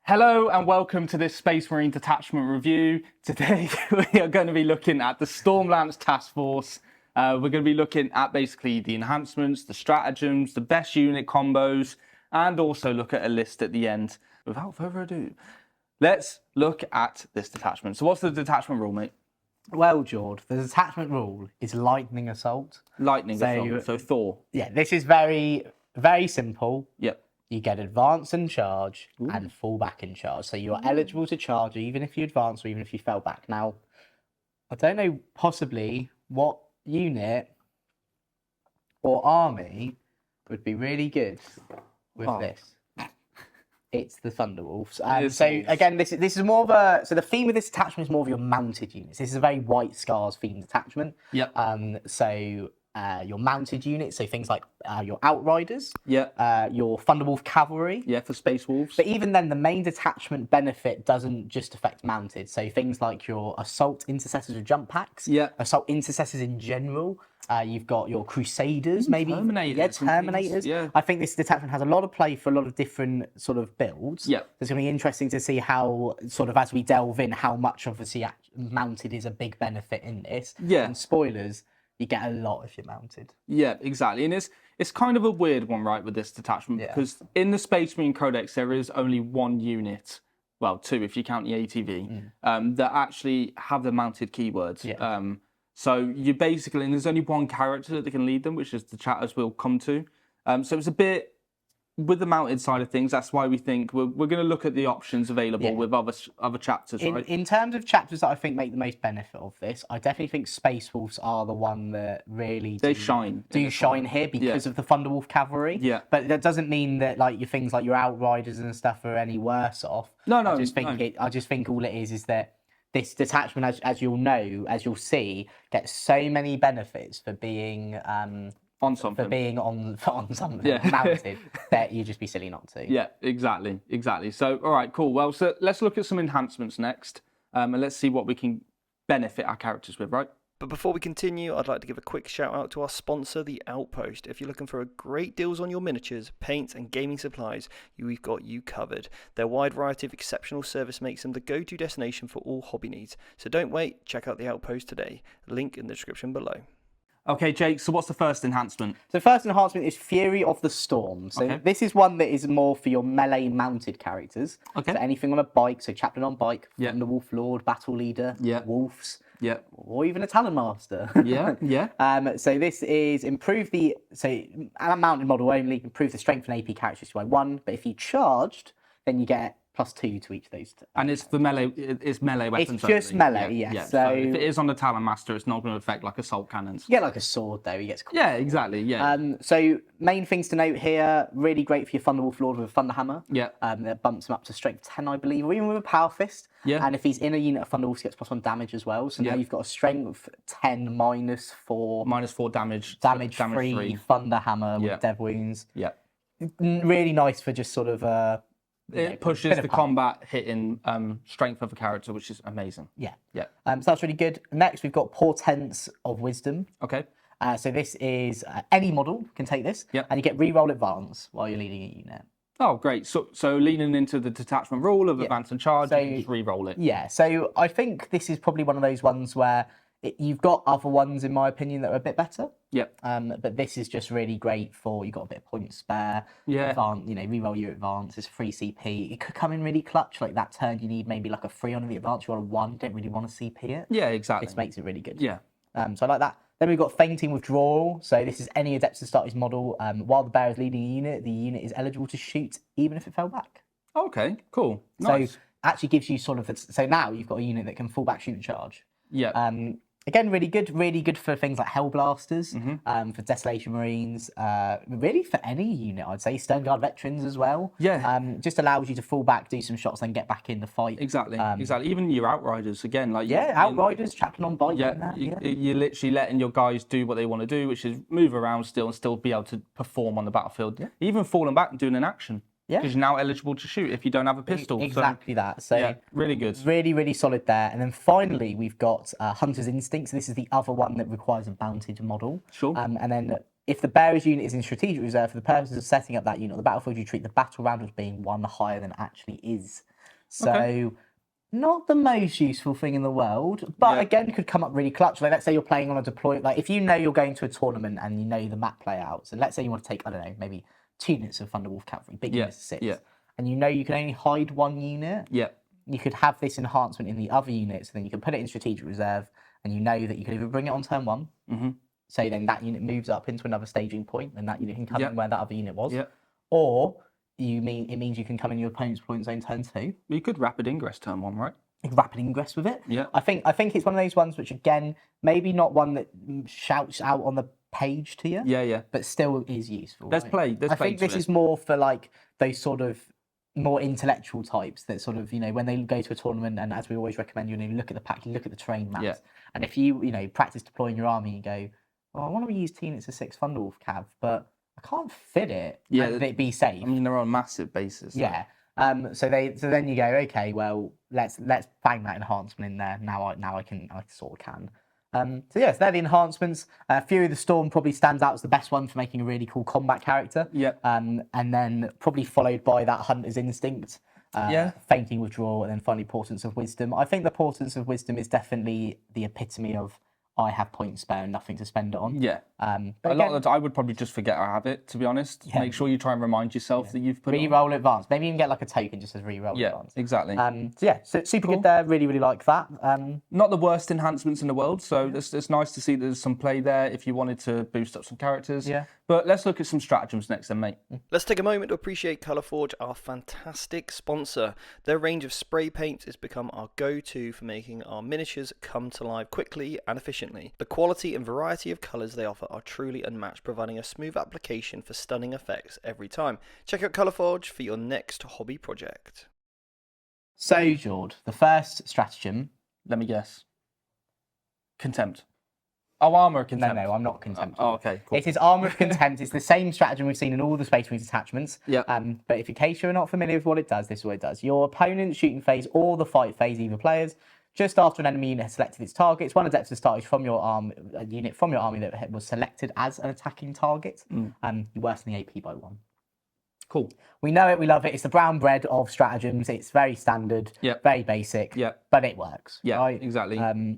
Hello and welcome to this Space Marine detachment review. Today we are going to be looking at the Stormlance Task Force. We're going to be looking at basically the enhancements, the stratagems, the best unit combos, and also look at a list at the end. Without further ado, let's look at this detachment. So what's the detachment rule, mate? Well, Jord, the detachment rule is lightning assault. Lightning assault, so Thor. Yeah, this is very, very simple. Yep. You get advance and charge and fall back and charge. So you're eligible to charge even if you advance or even if you fell back. Now, I don't know possibly what unit or army would be really good with this. It's the Thunderwolves. So again, this is more of a... So the theme of this detachment is more of your mounted units. This is a very White Scars themed detachment. Yep. Your mounted units, so things like your Outriders, your Thunderwolf Cavalry. Yeah, for Space Wolves. But even then, the main detachment benefit doesn't just affect mounted. So things like your Assault Intercessors with jump packs, Assault Intercessors in general. You've got your Crusaders, maybe. Terminators. Yeah. I think this detachment has a lot of play for a lot of different sort of builds. Yeah. It's going to be interesting to see how, sort of as we delve in, how much obviously mounted is a big benefit in this. Yeah. And spoilers, you get a lot if you're mounted. Yeah, exactly. And it's kind of a weird one, right, with this detachment, because in the Space Marine Codex, there is only one unit, well, two if you count the ATV, that actually have the mounted keywords. Yeah. So you basically, and there's only one character that can lead them, which is the chat, as we'll come to. So it's a bit, with the mounted side of things, that's why we think we're going to look at the options available with other chapters, right? In terms of chapters that I think make the most benefit of this, I definitely think Space Wolves are the one that really shine here because of the Thunderwolf Cavalry. Yeah. But that doesn't mean that like your things like your Outriders and stuff are any worse off. No. I just think all it is that this detachment, as you'll know, as you'll see, gets so many benefits for being on something mounted that you'd just be silly not to. Yeah, exactly. So, all right, cool. Well, so let's look at some enhancements next, and let's see what we can benefit our characters with, right? But before we continue, I'd like to give a quick shout out to our sponsor, The Outpost. If you're looking for great deals on your miniatures, paints and gaming supplies, we've got you covered. Their wide variety of exceptional service makes them the go-to destination for all hobby needs. So don't wait, check out The Outpost today. Link in the description below. Okay, Jake, so what's the first enhancement? So the first enhancement is Fury of the Storm. So this is one that is more for your melee mounted characters. Okay. So anything on a bike, so Chaplain on bike, Thunderwolf Lord, Battle Leader, Wolves, or even a Talonmaster. So this is a mounted model only, improve the strength and AP characteristics by 1, but if you charged, then you get +2 to each of those. And it's for melee. It's melee weapons. It's just only. melee, yes. So if it is on the Talonmaster, it's not going to affect like assault cannons. You get like a sword though. He gets. Yeah, exactly. Yeah. So main things to note here: really great for your Thunderwolf Lord with a Thunderhammer. Yeah. That bumps him up to strength 10, I believe, or even with a Power Fist. Yeah. And if he's in a unit of Thunderwolves, he gets +1 damage as well. So now you've got a strength 10 -4. -4 damage. Damage free Thunderhammer with Dev Wounds. Yeah. Really nice for just sort of it pushes the combat hitting strength of a character, which is amazing. Yeah. So that's really good. Next, we've got Portents of Wisdom. Okay. So this is any model can take this, and you get reroll advance while you're leading a unit. Oh, great. So leaning into the detachment rule of advance and charge, you can just re-roll it. Yeah, so I think this is probably one of those ones where you've got other ones, in my opinion, that are a bit better. Yep. But this is just really great for, you've got a bit of points spare. Yeah. Reroll your advance, it's free CP. It could come in really clutch, like that turn you need maybe like a 3 on the advance, you roll a 1, don't really want to CP it. Yeah, exactly. This makes it really good. Yeah. So I like that. Then we've got Fainting Withdrawal. So this is any Adeptus start his model. While the bearer is leading a unit, the unit is eligible to shoot even if it fell back. Okay, cool. Nice. So actually gives you sort of, so now you've got a unit that can fall back, shoot and charge. Yeah. Again, really good for things like Hellblasters, for Desolation Marines, really for any unit, I'd say. Stone Guard Veterans as well. Yeah. Just allows you to fall back, do some shots, then get back in the fight. Exactly. Even your Outriders, again. Outriders, Chaplain on bike. You're literally letting your guys do what they want to do, which is move around still and still be able to perform on the battlefield. Yeah. Even falling back and doing an action. Because you're now eligible to shoot if you don't have a pistol. Exactly that. So really good. Really solid there. And then finally, we've got Hunter's Instinct. So this is the other one that requires a mounted model. Sure. And then if the bearer's unit is in strategic reserve, for the purposes of setting up that unit on the battlefield, you treat the battle round as being 1 higher than it actually is. So not the most useful thing in the world, but again, could come up really clutch. Like, let's say you're playing on a deploy, like if you know you're going to a tournament and you know the map layouts, and let's say you want to take, I don't know, maybe 2 units of Thunderwolf cavalry, big units of 6, and you know you can only hide 1 unit, you could have this enhancement in the other units, and then you can put it in strategic reserve, and you know that you can either bring it on turn 1, so then that unit moves up into another staging point, and that unit can come in where that other unit was, or it means you can come in your opponent's point zone turn 2. You could rapid ingress turn 1, right? You can rapid ingress with it. Yeah. I think it's one of those ones which, again, maybe not one that shouts out on the page to you. Yeah. But still is useful. Let's play. I think this is more for like those sort of more intellectual types that sort of, when they go to a tournament, and as we always recommend, you look at the pack, you look at the terrain maps, and if you practice deploying your army, you go, oh, I want to use 2 units of 6 Thunderwolf cav, but I can't fit it and it be safe. I mean, they're on a massive basis. Yeah. So then you go, okay, well, let's bang that enhancement in there. Now I sort of can. So they're the enhancements. Fury of the Storm probably stands out as the best one for making a really cool combat character. Yeah. And then probably followed by that Hunter's Instinct. Fainting Withdrawal, and then finally Portents of Wisdom. I think the Portents of Wisdom is definitely the epitome of I have points spare and nothing to spend it on. Yeah. But a lot of the time, I would probably just forget I have it, to be honest. Yeah. Make sure you try and remind yourself that you've put it on. Reroll advance. Maybe even get like a token just as reroll advance. Exactly. So super good there. Really, really like that. Not the worst enhancements in the world, so it's nice to see there's some play there if you wanted to boost up some characters. Yeah. But let's look at some stratagems next then, mate. Let's take a moment to appreciate Colourforge, our fantastic sponsor. Their range of spray paints has become our go-to for making our miniatures come to life quickly and efficiently. The quality and variety of colours they offer are truly unmatched, providing a smooth application for stunning effects every time. Check out Colourforge for your next hobby project. So, Jord, the first stratagem. Let me guess. Contempt. Oh, Armour of Contempt. No, I'm not Contempt. Oh, okay, cool. It is Armour of Contempt. It's the same stratagem we've seen in all the Space Marines attachments. Yeah. But if in case you're not familiar with what it does, this is what it does. Your opponent's shooting phase or the fight phase, either players, just after an enemy unit has selected its targets, one Adeptus started from your a unit from your army that was selected as an attacking target. You worsen the AP by 1. Cool. We know it, we love it. It's the brown bread of stratagems. It's very standard, very basic, but it works. Yeah, right? exactly.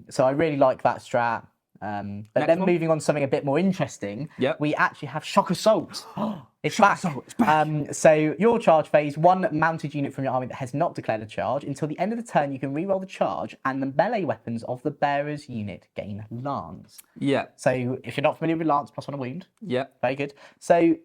So I really like that strat. But then moving on to something a bit more interesting, we actually have Shock Assault. It's back. So your charge phase, one mounted unit from your army that has not declared a charge. Until the end of the turn, you can reroll the charge, and the melee weapons of the bearer's unit gain Lance. Yeah. So if you're not familiar with Lance, +1 a wound. Yeah. Very good. So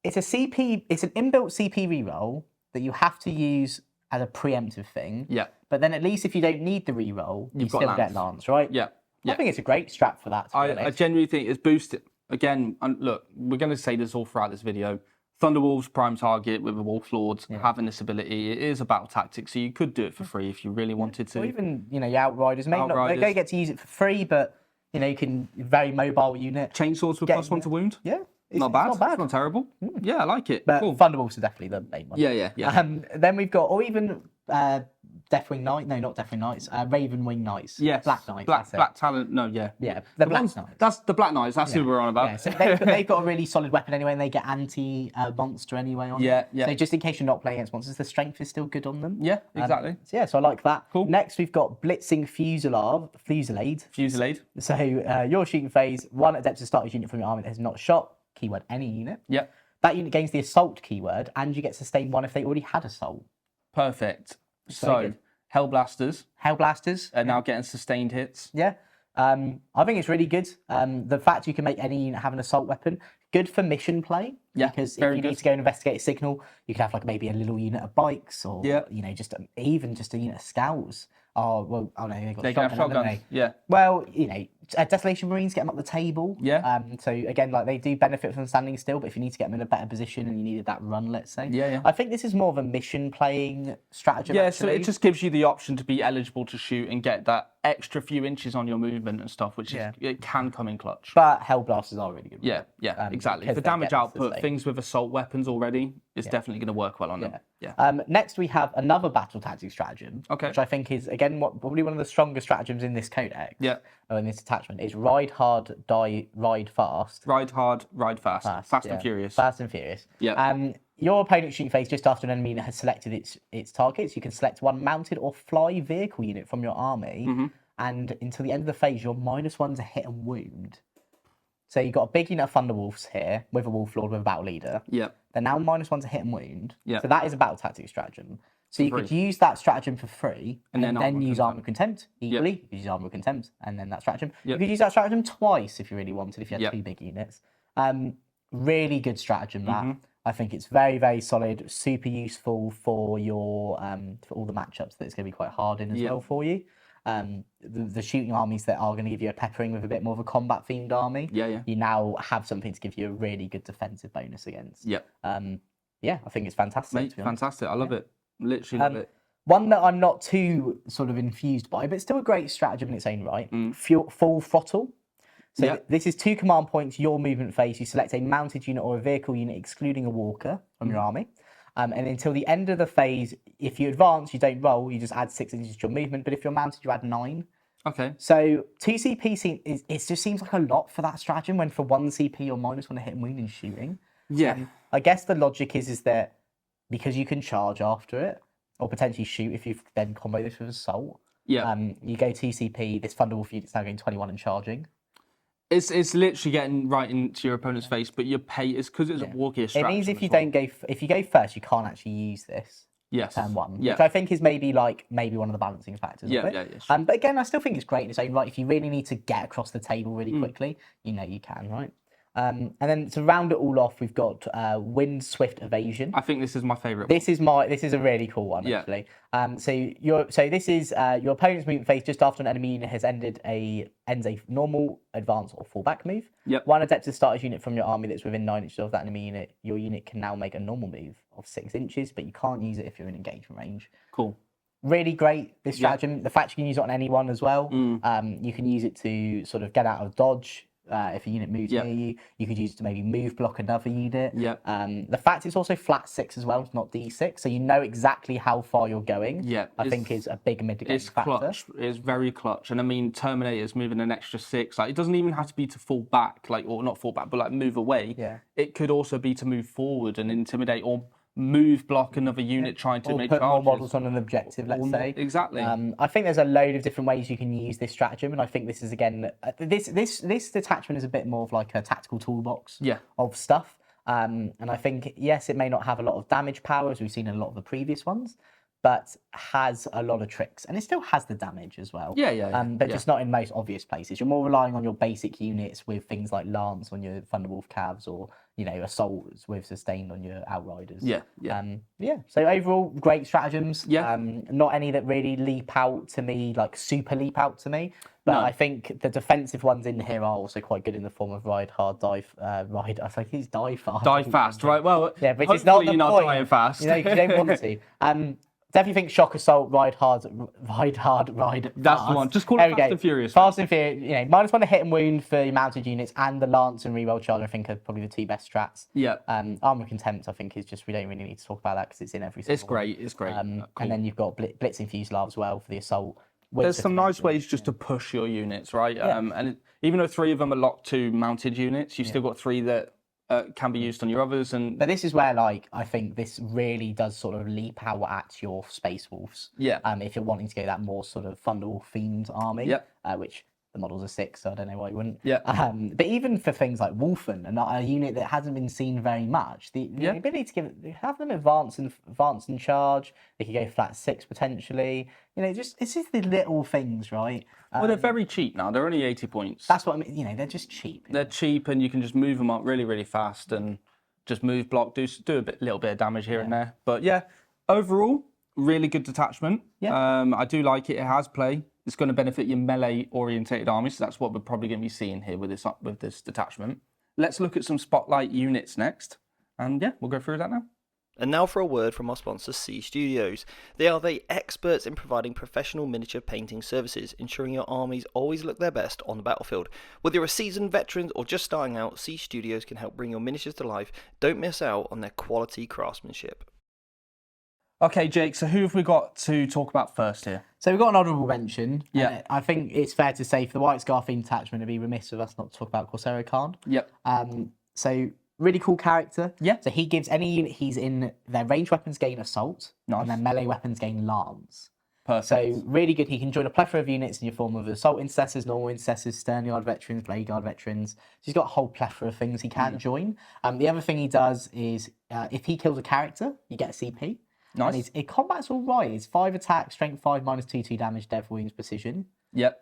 it's a CP. It's an inbuilt CP reroll that you have to use as a preemptive thing. Yeah. But then at least if you don't need the reroll, you still get Lance, right? Yeah. I think it's a great strat for that. I genuinely think it's boosted. Again, and look, we're going to say this all throughout this video. Thunderwolves prime target with the Wolf Lords having this ability. It is a battle tactic, so you could do it for free if you really wanted to. Or even, your Outriders. Maybe not, they don't get to use it for free, but, you can, very mobile unit. Chainsaws with +1 to wound? Yeah. Not bad. It's not terrible. Yeah, I like it. But cool. Thunderbolts are definitely the main one. Yeah. Then we've got, or even Deathwing Knight. No, not Deathwing Knights. Ravenwing Knights. Yes. Black Knights. Black Talent. No, yeah. Yeah, the Black Knights. That's the Black Knights. That's who we're on about. Yeah, so they've got a really solid weapon anyway, and they get anti-monster anyway on it. Yeah. So just in case you're not playing against monsters, the strength is still good on them. Yeah, exactly. So I like that. Cool. Next, we've got Blitzing Fusillade. So your shooting phase, one Adeptus starters unit from your army that has not shot, keyword any unit. Yeah. That unit gains the assault keyword, and you get sustain 1 if they already had assault. Perfect. So Hellblasters are now getting sustained hits. Yeah. I think it's really good. The fact you can make any unit have an assault weapon, good for mission play. Yeah, because if you need to go and investigate a signal, you can have like maybe a little unit of bikes, or just even just a unit of scouts. Oh well, oh no, they can have shotguns. Yeah. Well, Desolation Marines get them up the table. Yeah. So again, like they do benefit from standing still, but if you need to get them in a better position and you needed that run, let's say. Yeah. I think this is more of a mission playing strategy. Yeah. So it just gives you the option to be eligible to shoot and get that extra few inches on your movement and stuff, which it can come in clutch. But Hellblasters are really good. Yeah. Exactly. The damage output, things with assault weapons already, It's definitely going to work well on them. Next, we have another battle tactics stratagem, which I think is, again, probably one of the strongest stratagems in this codex, or in this attachment, is ride hard, ride fast. Ride hard, ride fast. Fast and furious. Fast and furious. Yeah. Your opponent's shooting phase just after an enemy unit has selected its targets. You can select one mounted or fly vehicle unit from your army, and until the end of the phase, you're -1 to hit and wound. So you've got a big unit of Thunderwolves here with a Wolf Lord with a battle leader. Yeah. They're now -1 to hit and wound. Yeah. So that is a battle tactics stratagem. So you could use that stratagem for free and then use Armor Contempt equally. You could use Armor Contempt and then that stratagem. You could use that stratagem twice if you really wanted, if you had 2 big units. Really good stratagem that. I think it's very, very solid, super useful for your for all the matchups that it's going to be quite hard in as well for you. The shooting armies that are going to give you a peppering with a bit more of a combat themed army, you now have something to give you a really good defensive bonus against. I think it's fantastic. Mate, fantastic. I love it. Literally love it. One that I'm not too sort of infused by, but still a great stratagem in its own right. Full throttle. So this is 2 command points, your movement phase. You select a mounted unit or a vehicle unit, excluding a walker from your army. And until the end of the phase, if you advance, you don't roll, you just add 6 inches to your movement. But if you're mounted, you add 9. Okay. So 2 CP, it just seems like a lot for that stratagem when for 1 CP you're -1 to hit and wound in shooting. Yeah. I guess the logic is that because you can charge after it, or potentially shoot if you then combo this with assault. You go 2 CP, this Thunderwolf unit's now going 21 and charging. It's literally getting right into your opponent's face, but your pay is because it's a walkier stratagem. It means if you don't go, if you go first, you can't actually use this. Turn 1, which I think is maybe one of the balancing factors of it. Sure. But again, I still think it's great in its own right. If you really need to get across the table really quickly, you can, right? And then to round it all off, we've got Wind Swift Evasion. I think this is my favourite. This is a really cool one actually. So this is your opponent's movement phase just after an enemy unit has ends a normal, advance, or fallback move. One Adeptus starters unit from your army that's within 9 inches of that enemy unit. Your unit can now make a normal move of 6 inches, but you can't use it if you're in engagement range. Cool. Really great, this stratagem. The fact you can use it on anyone as well. You can use it to sort of get out of dodge. If a unit moves near you, you could use it to maybe move block another unit. The fact it's also flat 6 as well, it's not D6, so you know exactly how far you're going. I think is a big mitigating factor. Clutch. It's very clutch, and I mean Terminator's moving an extra 6. Like it doesn't even have to be to fall back, or not fall back, but move away. It could also be to move forward and intimidate or move block another unit trying to make put charges. more models on an objective, let's say. Exactly. I think there's a load of different ways you can use this stratagem, and I think this is again this detachment is a bit more of like a tactical toolbox of stuff. And I think yes, it may not have a lot of damage power as we've seen in a lot of the previous ones, but has a lot of tricks, and it still has the damage as well. But just not in most obvious places. You're more relying on your basic units with things like Lance on your Thunderwolf Cavs, or assaults with Sustained on your Outriders. So overall, great stratagems. Not any that really leap out to me, like super leap out to me. But I think the defensive ones in here are also quite good in the form of ride hard, die fast. Die fast, right? Well, yeah, but it's not the you're not point. dying fast. You don't want to. Definitely think shock assault, ride hard, ride fast. That's the one. Just call it Fast and Furious. Fast and Furious. -1 to hit and wound for your mounted units, and the Lance and Reroll Charge I think are probably the 2 best strats. Armor Contempt I think is just, we don't really need to talk about that because it's in every single one. It's great. Cool. And then you've got Blitzing Fuselav as well for the assault. There's some nice ways just to push your units, right? And even though 3 of them are locked to mounted units, you've still got 3 that can be used on your others. But this is where I think this really does sort of leap out at your Space Wolves. If you're wanting to go that more sort of Thunderwolf themed army, which the models are 6, so I don't know why you wouldn't. But even for things like Wolfen, a unit that hasn't been seen very much, the ability to have them advance and charge, they could go flat 6 potentially. It's just the little things, right? Well, they're very cheap now. They're only 80 points. That's what I mean. They're just cheap. They're cheap, and you can just move them up really, really fast and just move block, do a little bit of damage here and there. But overall, really good detachment. I do like it. It has play. It's going to benefit your melee-orientated army, so that's what we're probably going to be seeing here with this detachment. Let's look at some spotlight units next, and we'll go through that now. And now for a word from our sponsor, C Studios. They are the experts in providing professional miniature painting services, ensuring your armies always look their best on the battlefield. Whether you're a seasoned veteran or just starting out, C Studios can help bring your miniatures to life. Don't miss out on their quality craftsmanship. Okay, Jake, so who have we got to talk about first here? So we've got an honourable mention. Yeah. I think it's fair to say for the White Scarf theme detachment, it'd be remiss of us not to talk about Corsaro Khan. Yep. So really cool character. Yeah. So he gives any unit he's in, their ranged weapons gain assault, Nice. and their melee weapons gain lance. Perfect. So really good. He can join a plethora of units in your form of assault intercessors, normal intercessors, stern yard veterans, blade guard veterans. So he's got a whole plethora of things he can join. The other thing he does is if he kills a character, you get a CP. Nice. And his combat's all right. It's 5 attack, strength 5, -2/2 damage, dev wounds, precision. Yep.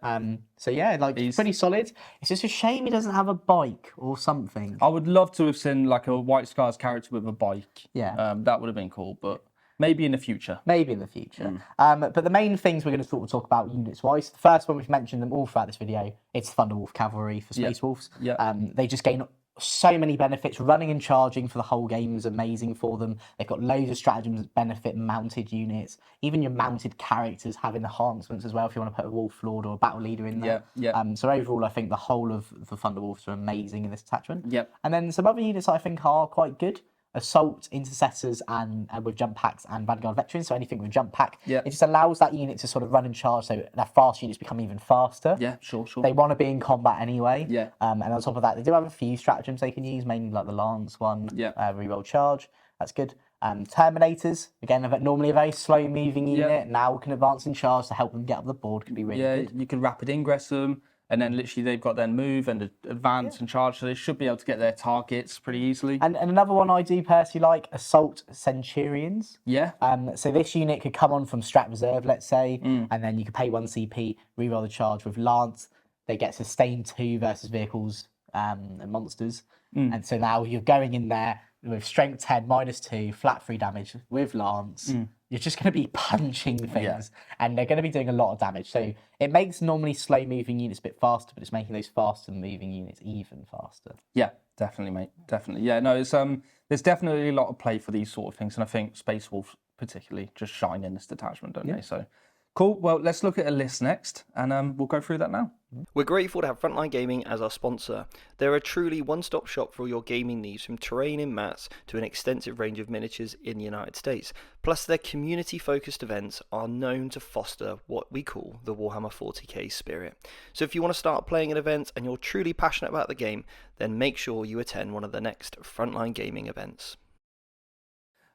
So yeah, like he's pretty solid. It's just a shame he doesn't have a bike or something. I would love to have seen like a White Scars character with a bike. Yeah. That would have been cool, but maybe in the future. Maybe in the future. But the main things we're going to sort of talk about units-wise. The first one, we've mentioned them all throughout this video. It's Thunderwolf Cavalry for Space Wolves. Yeah. They just gain so many benefits. Running and charging for the whole game is amazing for them. They've got loads of stratagems that benefit mounted units. Even your mounted characters have enhancements as well if you want to put a Wolf Lord or a Battle Leader in there. Yeah. So overall, I think the whole of the Thunderwolves are amazing in this attachment. Yep. And then some other units I think are quite good. Assault, intercessors, and with jump packs and Vanguard veterans. So anything with jump pack, Yeah. it just allows that unit to sort of run and charge, so their fast units become even faster. Yeah, sure. They want to be in combat anyway. Yeah. And on top of that, they do have a few stratagems they can use, mainly like the Lance one. Yeah. Reroll charge. That's good. Terminators, again, normally a very slow moving unit. Now can advance in charge to help them get up the board. Can be really good. You can rapid ingress them. And then literally they've got their move and advance and charge, so they should be able to get their targets pretty easily. And another one I do personally like, Assault Centurions. Yeah. So this unit could come on from Strat Reserve, let's say, and then you could pay 1 CP, reroll the charge with Lance. They get Sustain 2 versus vehicles and monsters. And so now you're going in there with Strength 10, -2, flat 3 damage with Lance. You're just going to be punching things, and they're going to be doing a lot of damage. So it makes normally slow-moving units a bit faster, but it's making those faster-moving units even faster. Yeah, definitely, mate. Definitely. Yeah, no, it's there's definitely a lot of play for these sort of things, and I think Space Wolves particularly just shine in this detachment, don't they? So cool. Well, let's look at a list next, and we'll go through that now. We're grateful to have Frontline Gaming as our sponsor. They're a truly one-stop shop for all your gaming needs, from terrain and mats to an extensive range of miniatures in the United States. Plus, their community-focused events are known to foster what we call the Warhammer 40k spirit. So if you want to start playing at events and you're truly passionate about the game, then make sure you attend one of the next Frontline Gaming events.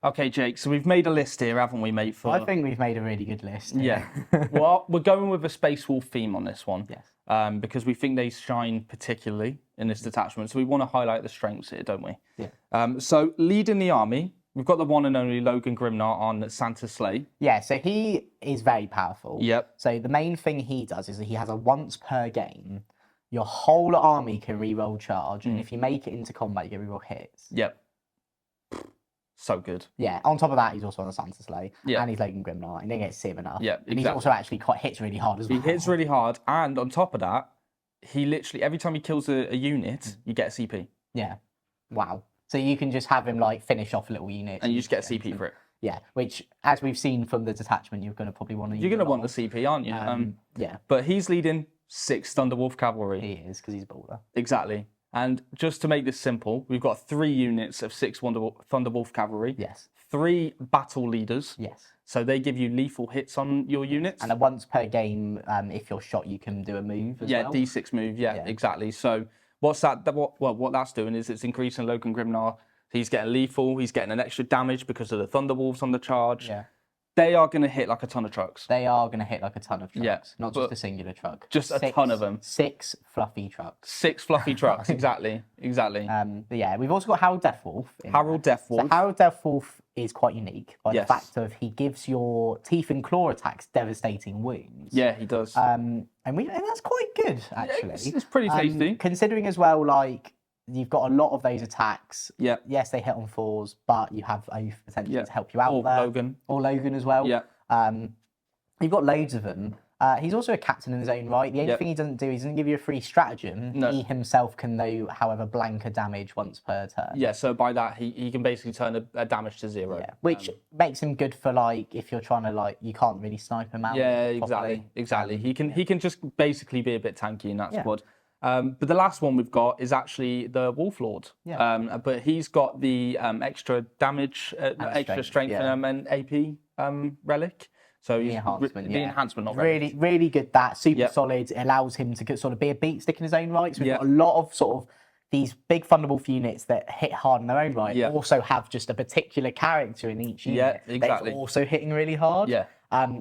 Okay, Jake, so we've made a list here, haven't we, mate? For... I think we've made a really good list. Yeah. Well, we're going with a Space Wolf theme on this one. Yes. Because we think they shine particularly in this detachment. So we want to highlight the strengths here, don't we? Yeah. So leading the army, we've got the one and only Logan Grimnar on Santa's Sleigh. Yeah, so he is very powerful. Yep. So the main thing he does is that he has a once per game, your whole army can reroll charge, and if you make it into combat, you get reroll hits. Yep. So good. Yeah, on top of that, he's also on the Santa Sleigh, Yeah. and he's Logan Grimnar, and he gets Sim enough. Yeah, And he's also actually quite hits really hard as well. He hits really hard, and on top of that, he literally, every time he kills a unit, you get a CP. Yeah. Wow. So you can just have him like finish off little units. And you just get a CP for it. Yeah, which, as we've seen from the detachment, you're going to probably want to use. You're going to want the CP, aren't you? Yeah, But he's leading 6 Thunderwolf Cavalry. he is, because he's a baller. Exactly. And just to make this simple, we've got 3 units of 6 Thunderwolf Cavalry. Yes. 3 battle leaders. Yes. So they give you lethal hits on your units. And once per game, if you're shot, you can do a move as well. D6 move. Yeah, exactly. So what's that? What that's doing is it's increasing Logan Grimnar. He's getting lethal. He's getting an extra damage because of the Thunderwolves on the charge. Yeah. They are going to hit like a ton of trucks. They are going to hit like a ton of trucks. Yeah, Not just a singular truck. Just a ton of them. 6 fluffy trucks. 6 fluffy trucks. Exactly. But yeah, we've also got Harold Deathwolf. Harold Deathwolf. So Harold Deathwolf is quite unique by the Yes. fact of he gives your teeth and claw attacks devastating wounds. Yeah, he does. And that's quite good, actually. It's pretty tasty. Considering as well, like, you've got a lot of those attacks. Yeah. Yes, they hit on 4s, but you have Oath potentially to help you out Or there. Logan. Or Logan as well. Yeah. You've got loads of them. He's also a captain in his own right. The only Yep. thing he doesn't do, he doesn't give you a free stratagem. No. He himself can, though, however, blank a damage once per turn. Yeah, so by that, he can basically turn a damage to 0. Yeah, which makes him good for, like, if you're trying to, like, you can't really snipe him out. Yeah, properly. exactly. He can just basically be a bit tanky in that Yeah. squad. But the last one we've got is actually the Wolf Lord. Yeah. But he's got the extra damage, extra strength yeah. and AP relic. So The he's enhancement, the yeah. enhancement not Really, really good. That super Yep. solid. It allows him to sort of be a beat stick in his own right. So we've Yep. got a lot of sort of these big fundable units that hit hard in their own right. Yep. Also have just a particular character in each unit. Yeah, exactly. That's also hitting really hard. Yeah.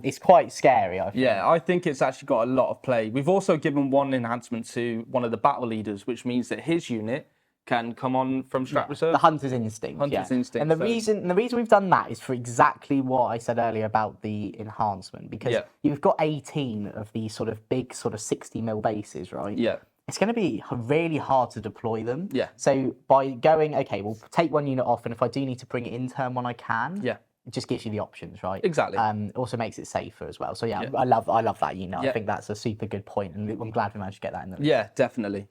It's quite scary, I think. Yeah, I think it's actually got a lot of play. We've also given one enhancement to one of the battle leaders, which means that his unit can come on from strat reserve. The hunter's instinct. Hunter's yeah. instinct, And the so- reason we've done that is for exactly what I said earlier about the enhancement, because Yeah. you've got 18 of these sort of big sort of 60 mil bases, right? Yeah. It's going to be really hard to deploy them. Yeah. So by going, okay, we'll take one unit off, and if I do need to bring it in turn one, I can. Yeah. It just gives you the options, right? Exactly. Also makes it safer as well. So yeah, I love that unit. Yeah. I think that's a super good point, and I'm glad we managed to get that in there. Yeah, definitely.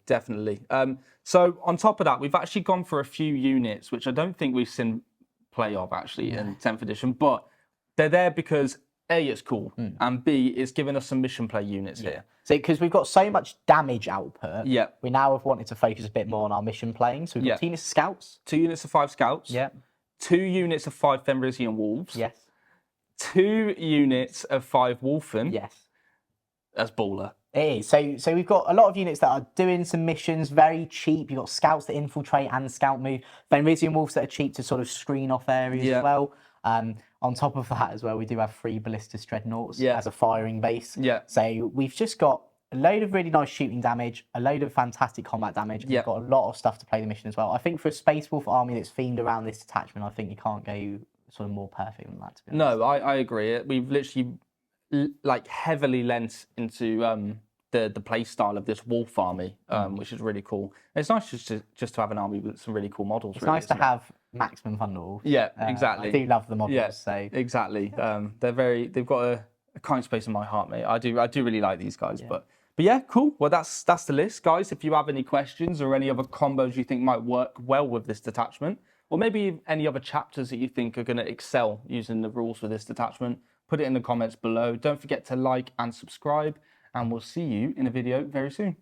So on top of that, we've actually gone for a few units, which I don't think we've seen play of actually in 10th edition, but they're there because A, it's cool, and B, it's given us some mission play units here. So because we've got so much damage output, Yeah. we now have wanted to focus a bit more on our mission playing. So we've got 2 units of scouts. 2 units of 5 scouts. Yeah. 2 units of 5 Fenrisian wolves. Yes. 2 units of 5 Wolfen. Yes. That's baller. It is. So we've got a lot of units that are doing some missions very cheap. You've got scouts that infiltrate and scout move. Fenrisian wolves that are cheap to sort of screen off areas Yeah. as well. On top of that as well, we do have 3 ballistas dreadnoughts Yeah. as a firing base. Yeah. So we've just got a load of really nice shooting damage, a load of fantastic combat damage. And Yeah. We've got a lot of stuff to play the mission as well. I think for a Space Wolf army that's themed around this detachment, I think you can't go sort of more perfect than that, to be honest. No, I agree. We've literally like heavily lent into the play style of this wolf army, which is really cool. And it's nice just to have an army with some really cool models. It's nice to have maximum fundle. Yeah, exactly. I do love the models. Yeah, So exactly. They've got a kind space in my heart, mate. I do really like these guys. But yeah, cool. Well, that's the list, guys. If you have any questions or any other combos you think might work well with this detachment, or maybe any other chapters that you think are going to excel using the rules for this detachment, put it in the comments below. Don't forget to like and subscribe, and we'll see you in a video very soon.